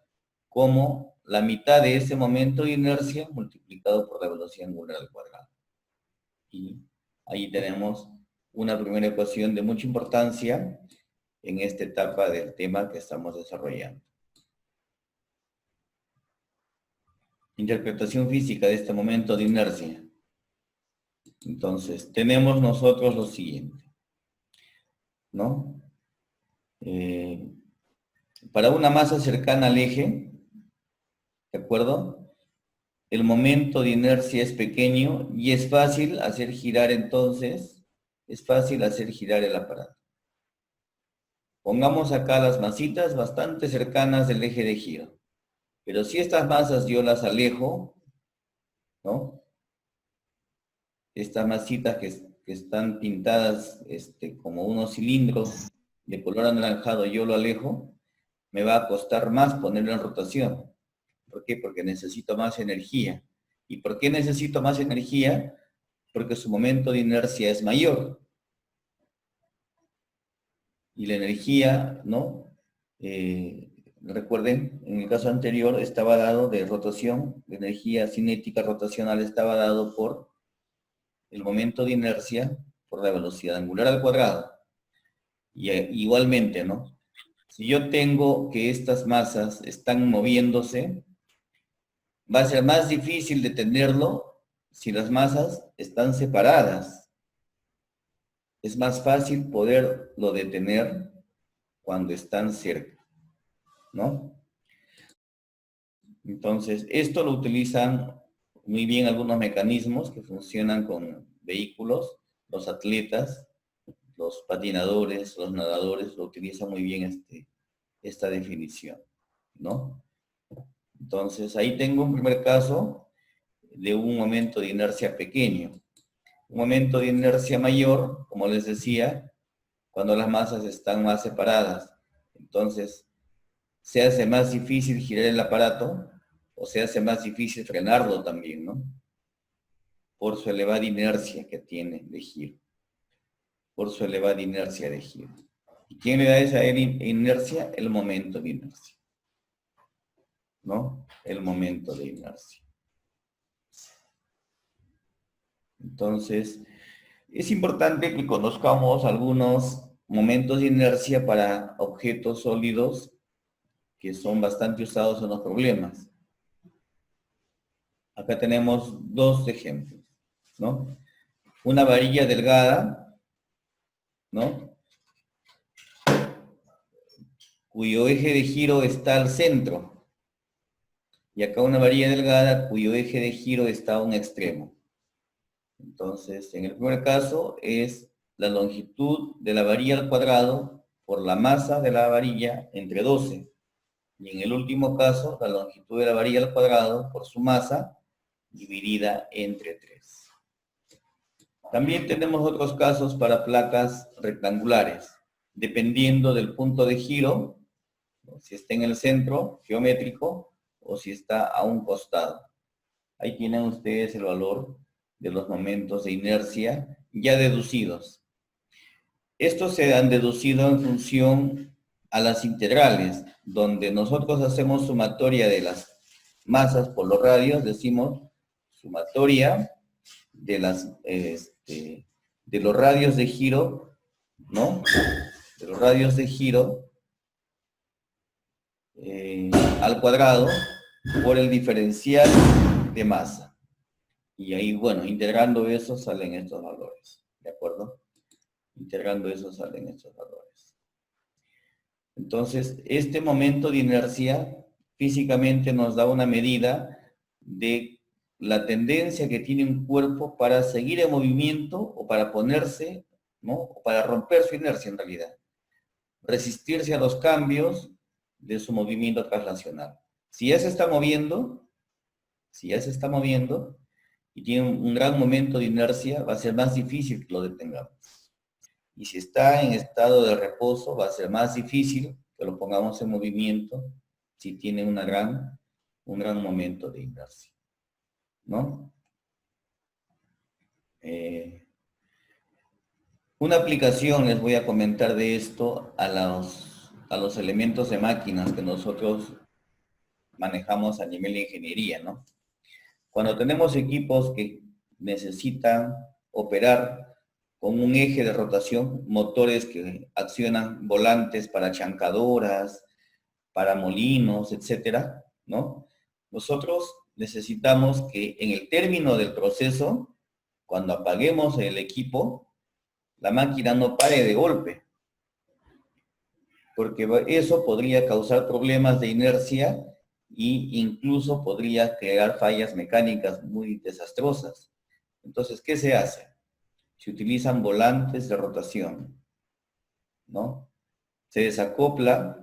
como la mitad de ese momento de inercia multiplicado por la velocidad angular al cuadrado. Y ahí tenemos una primera ecuación de mucha importancia en esta etapa del tema que estamos desarrollando. Interpretación física de este momento de inercia. Entonces, tenemos nosotros lo siguiente, ¿no? Para una masa cercana al eje, ¿de acuerdo? El momento de inercia es pequeño y es fácil hacer girar entonces, es fácil hacer girar el aparato. Pongamos acá las masitas bastante cercanas del eje de giro. Pero si estas masas yo las alejo, ¿no? Estas masitas que están pintadas como unos cilindros de color anaranjado, yo lo alejo, me va a costar más ponerlo en rotación. ¿Por qué? Porque necesito más energía. ¿Y por qué necesito más energía? Porque su momento de inercia es mayor. Y la energía, ¿no? Recuerden, en el caso anterior estaba dado de rotación, la energía cinética rotacional estaba dado por el momento de inercia por la velocidad angular al cuadrado. Y igualmente, ¿no? Si yo tengo que estas masas están moviéndose, va a ser más difícil detenerlo si las masas están separadas. Es más fácil poderlo detener cuando están cerca, ¿no? Entonces, esto lo utilizan muy bien algunos mecanismos que funcionan con vehículos, los atletas, los patinadores, los nadadores, lo utilizan muy bien esta definición, ¿no? Entonces, ahí tengo un primer caso de un momento de inercia pequeño. Un momento de inercia mayor, como les decía, cuando las masas están más separadas. Entonces, se hace más difícil girar el aparato o se hace más difícil frenarlo también, ¿no? Por su elevada inercia que tiene de giro. Por su elevada inercia de giro. ¿Y quién le da esa inercia? El momento de inercia, ¿no? El momento de inercia. Entonces, es importante que conozcamos algunos momentos de inercia para objetos sólidos que son bastante usados en los problemas. Acá tenemos dos ejemplos, ¿no? Una varilla delgada, ¿no? Cuyo eje de giro está al centro. Y acá una varilla delgada cuyo eje de giro está a un extremo. Entonces, en el primer caso es la longitud de la varilla al cuadrado por la masa de la varilla entre 12. Y en el último caso, la longitud de la varilla al cuadrado por su masa dividida entre 3. También tenemos otros casos para placas rectangulares. dependiendo del punto de giro, ¿no? Si está en el centro geométrico o si está a un costado. Ahí tienen ustedes el valor de los momentos de inercia ya deducidos. Estos se han deducido en función a las integrales, donde nosotros hacemos sumatoria de las masas por los radios, decimos sumatoria de los radios de giro, ¿no? De los radios de giro al cuadrado por el diferencial de masa. Y ahí, bueno, integrando eso salen estos valores, ¿de acuerdo? Integrando eso salen estos valores. Entonces, este momento de inercia físicamente nos da una medida de la tendencia que tiene un cuerpo para seguir en movimiento o para ponerse, ¿no? O para romper su inercia en realidad. Resistirse a los cambios de su movimiento traslacional. Si ya se está moviendo, y tiene un gran momento de inercia, va a ser más difícil que lo detengamos. Y si está en estado de reposo, va a ser más difícil que lo pongamos en movimiento si tiene un gran momento de inercia, ¿no? Una aplicación, les voy a comentar de esto, a los elementos de máquinas que nosotros manejamos a nivel de ingeniería, ¿no? Cuando tenemos equipos que necesitan operar con un eje de rotación, motores que accionan volantes para chancadoras, para molinos, etcétera, ¿no? Nosotros necesitamos que en el término del proceso, cuando apaguemos el equipo, la máquina no pare de golpe, porque eso podría causar problemas de inercia e incluso podría crear fallas mecánicas muy desastrosas. Entonces, ¿qué se hace? Se utilizan volantes de rotación, ¿no? Se desacopla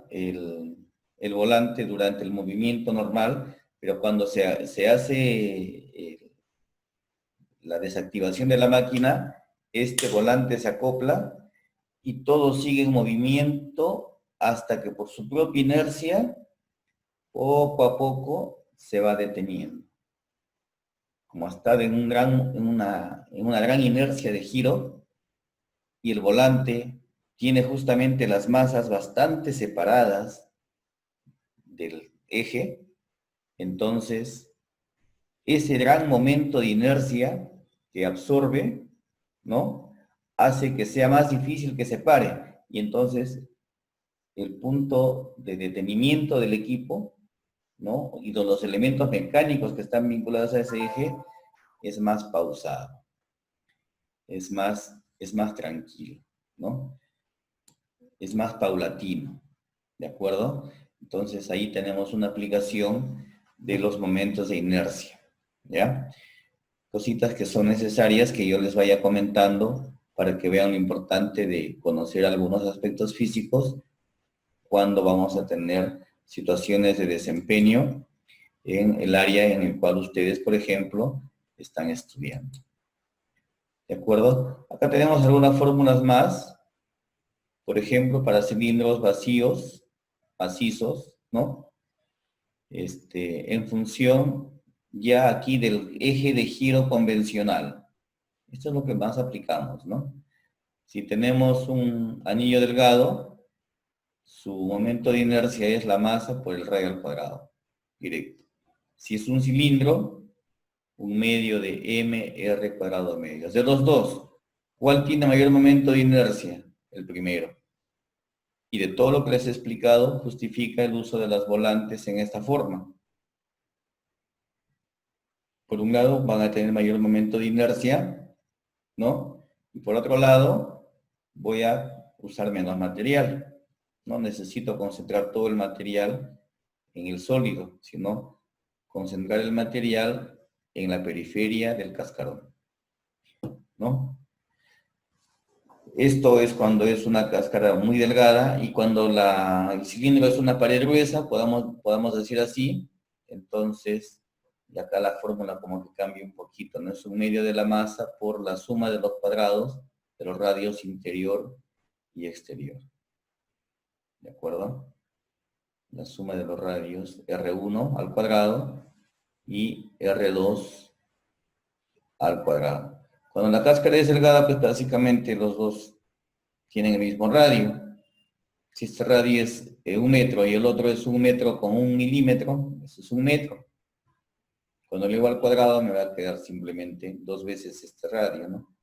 el volante durante el movimiento normal, pero cuando se hace la desactivación de la máquina, este volante se acopla y todo sigue en movimiento hasta que por su propia inercia, poco a poco, se va deteniendo. Como está en una gran inercia de giro y el volante tiene justamente las masas bastante separadas del eje, entonces ese gran momento de inercia que absorbe, ¿no? Hace que sea más difícil que se pare. Y entonces el punto de detenimiento del equipo, ¿no? Y de los elementos mecánicos que están vinculados a ese eje es más pausado, es más tranquilo, ¿no? Es más paulatino, ¿de acuerdo? Entonces ahí tenemos una aplicación de los momentos de inercia, ¿ya? Cositas que son necesarias que yo les vaya comentando para que vean lo importante de conocer algunos aspectos físicos cuando vamos a tener situaciones de desempeño en el área en el cual ustedes, por ejemplo, están estudiando. ¿De acuerdo? Acá tenemos algunas fórmulas más. Por ejemplo, para cilindros vacíos, macizos, ¿no? En función ya aquí del eje de giro convencional. Esto es lo que más aplicamos, ¿no? Si tenemos un anillo delgado, su momento de inercia es la masa por el radio al cuadrado, directo. Si es un cilindro, un medio de mr cuadrado medios. De los dos, ¿cuál tiene mayor momento de inercia? El primero. Y de todo lo que les he explicado, justifica el uso de las volantes en esta forma. Por un lado, van a tener mayor momento de inercia, ¿no? Y por otro lado, voy a usar menos material. No necesito concentrar todo el material en el sólido, sino concentrar el material en la periferia del cascarón, ¿no? Esto es cuando es una cáscara muy delgada y cuando el cilindro es una pared gruesa, podamos decir así, entonces, y acá la fórmula como que cambia un poquito, ¿no? Es un medio de la masa por la suma de los cuadrados de los radios interior y exterior. ¿De acuerdo? La suma de los radios R1 al cuadrado y R2 al cuadrado. Cuando la cáscara es delgada, pues básicamente los dos tienen el mismo radio. Si este radio es 1 metro y el otro es 1 metro con 1 milímetro, eso es 1 metro. Cuando le digo al cuadrado me va a quedar simplemente 2 veces este radio, ¿no?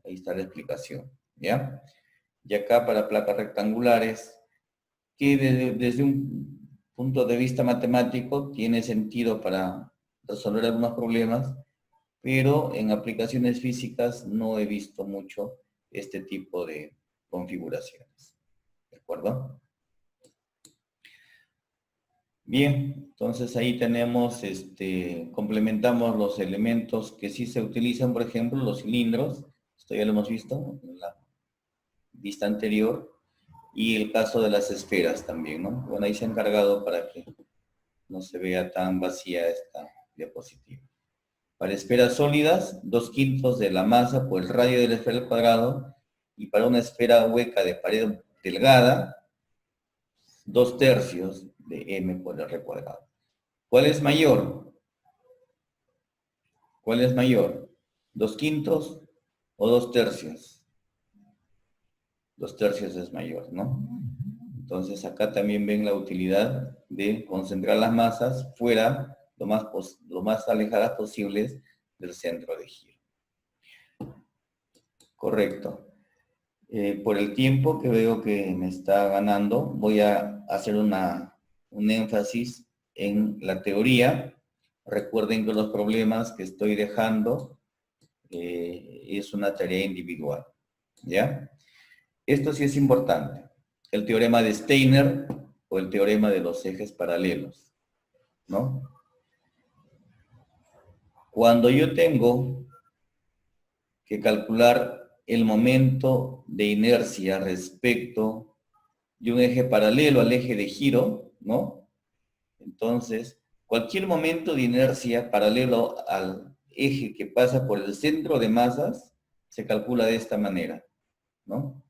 Ahí está la explicación, ¿ya? Y acá para placas rectangulares, que desde un punto de vista matemático tiene sentido para resolver algunos problemas, pero en aplicaciones físicas no he visto mucho este tipo de configuraciones. ¿De acuerdo? Bien, entonces ahí tenemos, complementamos los elementos que sí se utilizan, por ejemplo, los cilindros. Esto ya lo hemos visto en la vista anterior. Y el caso de las esferas también, ¿no? Bueno, ahí se ha encargado para que no se vea tan vacía esta diapositiva. Para esferas sólidas, 2/5 de la masa por el radio de la esfera al cuadrado, y para una esfera hueca de pared delgada, 2/3 de m por el r cuadrado. ¿Cuál es mayor? ¿Cuál es mayor? ¿2/5 o 2/3? 2/3 es mayor, ¿no? Entonces acá también ven la utilidad de concentrar las masas fuera lo más alejadas posibles del centro de giro. Correcto. Por el tiempo que veo que me está ganando, voy a hacer un énfasis en la teoría. Recuerden que los problemas que estoy dejando es una tarea individual, ¿ya? Esto sí es importante. El teorema de Steiner o el teorema de los ejes paralelos, ¿no? Cuando yo tengo que calcular el momento de inercia respecto de un eje paralelo al eje de giro, ¿no? Entonces, cualquier momento de inercia paralelo al eje que pasa por el centro de masas se calcula de esta manera, ¿no?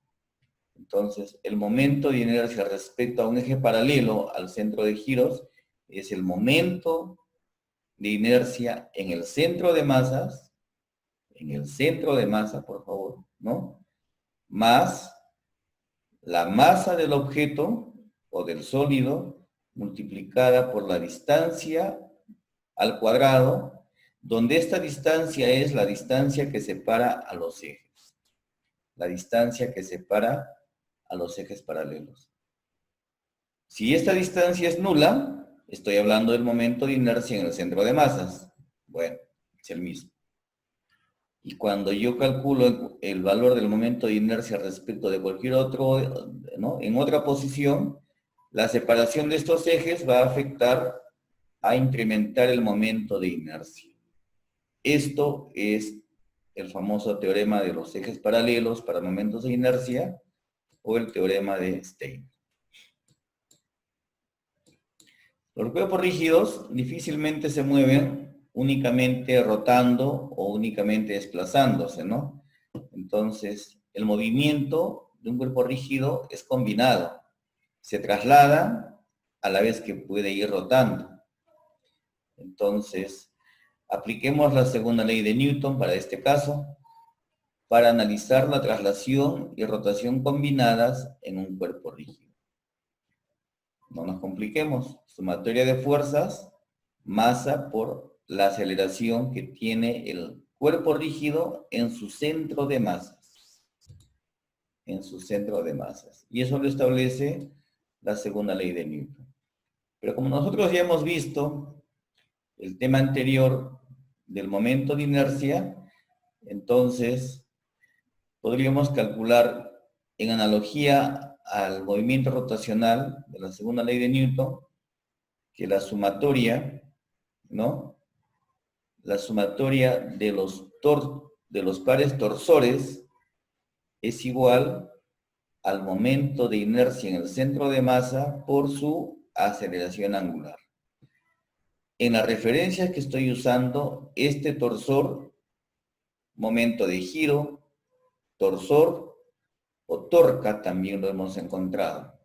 Entonces, el momento de inercia respecto a un eje paralelo al centro de giros es el momento de inercia en el centro de masas, por favor, ¿no? Más la masa del objeto o del sólido multiplicada por la distancia al cuadrado, donde esta distancia es la distancia que separa a los ejes. La distancia que separa a los ejes paralelos. Si esta distancia es nula, estoy hablando del momento de inercia en el centro de masas. Bueno, es el mismo. Y cuando yo calculo el valor del momento de inercia respecto de cualquier otro, ¿no? En otra posición, la separación de estos ejes va a afectar a incrementar el momento de inercia. Esto es el famoso teorema de los ejes paralelos para momentos de inercia o el teorema de Steiner. Los cuerpos rígidos difícilmente se mueven únicamente rotando o únicamente desplazándose, ¿no? Entonces, el movimiento de un cuerpo rígido es combinado. Se traslada a la vez que puede ir rotando. Entonces, apliquemos la segunda ley de Newton para este caso, para analizar la traslación y rotación combinadas en un cuerpo rígido. No nos compliquemos. Sumatoria de fuerzas, masa por la aceleración que tiene el cuerpo rígido en su centro de masas. En su centro de masas. Y eso lo establece la segunda ley de Newton. Pero como nosotros ya hemos visto el tema anterior del momento de inercia, entonces podríamos calcular en analogía al movimiento rotacional de la segunda ley de Newton, que la sumatoria, ¿no? La sumatoria de los pares torsores es igual al momento de inercia en el centro de masa por su aceleración angular. En las referencias que estoy usando, este torsor, momento de giro, torsor o torca también lo hemos encontrado.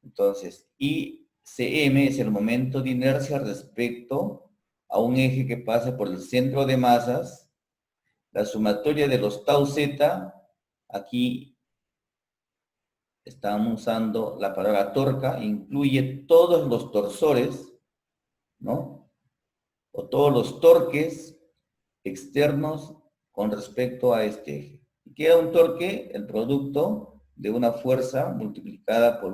Entonces, ICM es el momento de inercia respecto a un eje que pasa por el centro de masas. La sumatoria de los tau z, aquí estamos usando la palabra torca, incluye todos los torsores, ¿no? O todos los torques externos con respecto a este eje. Y queda un torque, el producto de una fuerza multiplicada por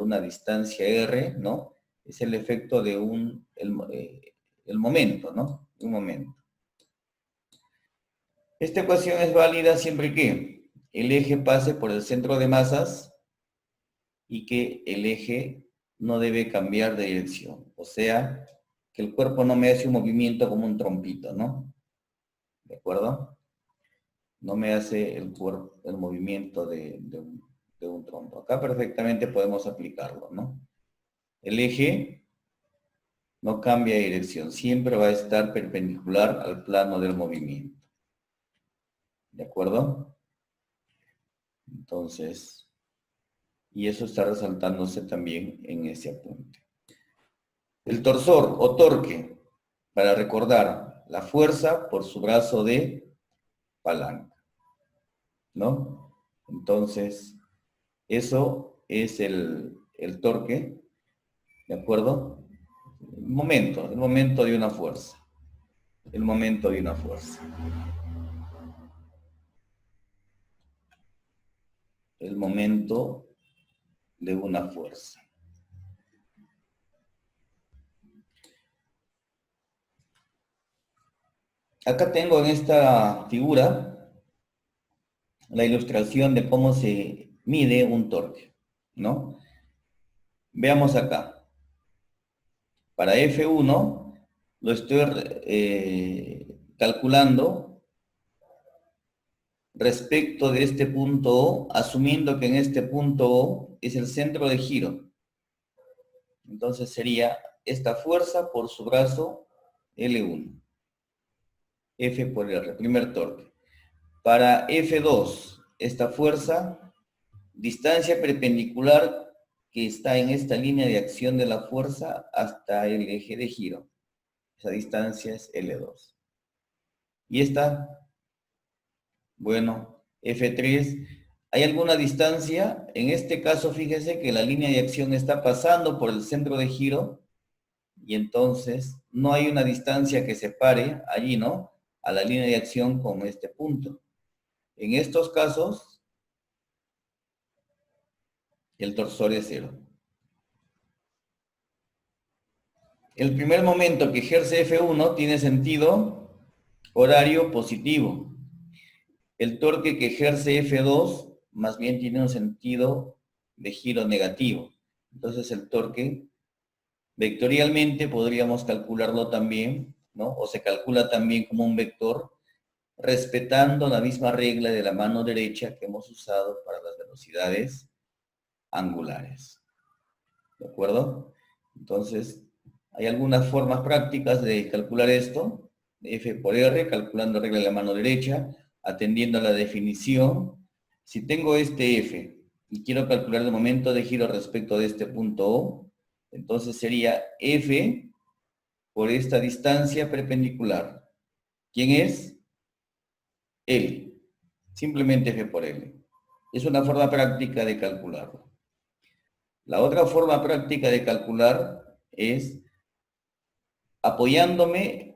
una distancia R, ¿no? Es el efecto de el momento, ¿no? Un momento. Esta ecuación es válida siempre que el eje pase por el centro de masas y que el eje no debe cambiar de dirección. O sea, que el cuerpo no me hace un movimiento como un trompito, ¿no? ¿De acuerdo? No me hace el movimiento de un trompo. Acá perfectamente podemos aplicarlo, ¿no? El eje no cambia de dirección, siempre va a estar perpendicular al plano del movimiento. ¿De acuerdo? Entonces, y eso está resaltándose también en ese apunte. El torsor o torque, para recordar, la fuerza por su brazo de palanca, ¿no? Entonces, eso es el torque, ¿de acuerdo? El momento de una fuerza. El momento de una fuerza. El momento de una fuerza. Acá tengo en esta figura la ilustración de cómo se mide un torque, ¿no? Veamos acá. Para F1 lo estoy calculando respecto de este punto O, asumiendo que en este punto O es el centro de giro. Entonces sería esta fuerza por su brazo L1. F por R, primer torque. Para F2, esta fuerza, distancia perpendicular que está en esta línea de acción de la fuerza hasta el eje de giro. Esa distancia es L2. Y esta, bueno, F3, ¿hay alguna distancia? En este caso, fíjese que la línea de acción está pasando por el centro de giro y entonces no hay una distancia que separe allí, ¿no? A la línea de acción con este punto. En estos casos, el torsor es 0. El primer momento que ejerce F1 tiene sentido horario positivo. El torque que ejerce F2 más bien tiene un sentido de giro negativo. Entonces el torque vectorialmente podríamos calcularlo también, ¿no? O se calcula también como un vector respetando la misma regla de la mano derecha que hemos usado para las velocidades angulares. ¿De acuerdo? Entonces, hay algunas formas prácticas de calcular esto. F por R, calculando regla de la mano derecha, atendiendo a la definición. Si tengo este F y quiero calcular el momento de giro respecto de este punto O, entonces sería F por esta distancia perpendicular. ¿Quién es? L. Simplemente F por L. Es una forma práctica de calcularlo. La otra forma práctica de calcular es apoyándome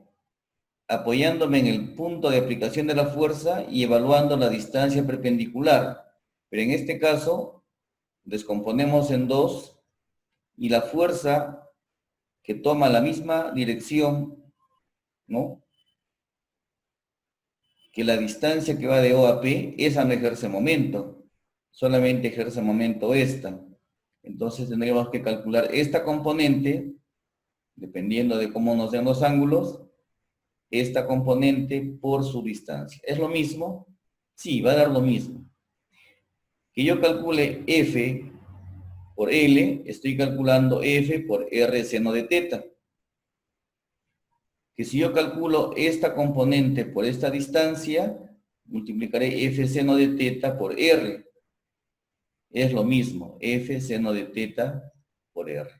en el punto de aplicación de la fuerza y evaluando la distancia perpendicular. Pero en este caso, descomponemos en dos y la fuerza que toma la misma dirección, ¿no? Que la distancia que va de O a P, esa no ejerce momento, solamente ejerce momento esta. Entonces tendríamos que calcular esta componente, dependiendo de cómo nos den los ángulos, esta componente por su distancia. ¿Es lo mismo? Sí, va a dar lo mismo. Que yo calcule F por L, estoy calculando F por R seno de teta. Que si yo calculo esta componente por esta distancia, multiplicaré F seno de teta por R. Es lo mismo, F seno de teta por R.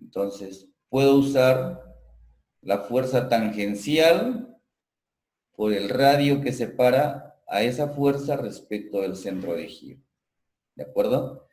Entonces, puedo usar la fuerza tangencial por el radio que separa a esa fuerza respecto del centro de giro. ¿De acuerdo?